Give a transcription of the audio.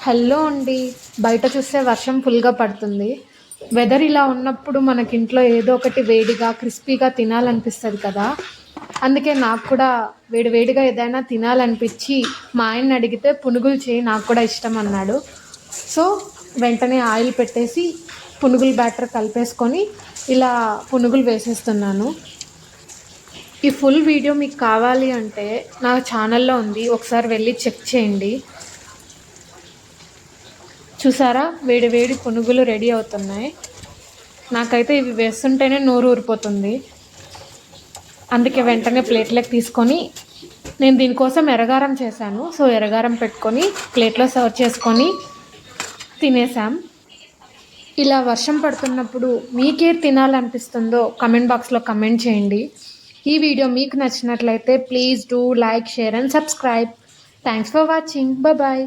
Hello అండి. బయట చూస్తే వర్షం ఫుల్గా పడుతుంది. వెదర్ ఇలా ఉన్నప్పుడు మనకి ఇంట్లో ఏదో ఒకటి వేడిగా క్రిస్పీగా తినాలనిపిస్తుంది కదా. అందుకే నాకు కూడా వేడివేడిగా ఏదైనా తినాలనిపించి మా ఆయన్ని అడిగితే పునుగులు చేయి, నాకు కూడా ఇష్టం అన్నాడు. సో వెంటనే ఆయిల్ పెట్టేసి పునుగులు బ్యాటర్ కలిపేసుకొని ఇలా పునుగులు వేసేస్తున్నాను. ఈ ఫుల్ వీడియో మీకు కావాలి అంటే నా ఛానల్లో ఉంది, ఒకసారి వెళ్ళి చెక్ చేయండి. చూసారా, వేడి వేడి పునుగులు రెడీ అవుతున్నాయి. నాకైతే ఇవి వేస్తుంటేనే నోరు ఊరిపోతుంది. అందుకే వెంటనే ప్లేట్లోకి తీసుకొని నేను దీనికోసం ఎర్రగారం చేశాను. సో ఎర్రగారం పెట్టుకొని ప్లేట్లో సర్వ్ చేసుకొని తినేసాం. ఇలా వర్షం పడుతున్నప్పుడు మీకే తినాలనిపిస్తుందో కమెంట్ బాక్స్లో కమెంట్ చేయండి. ఈ వీడియో మీకు నచ్చినట్లయితే please do like, share and subscribe. Thanks for watching. Bye.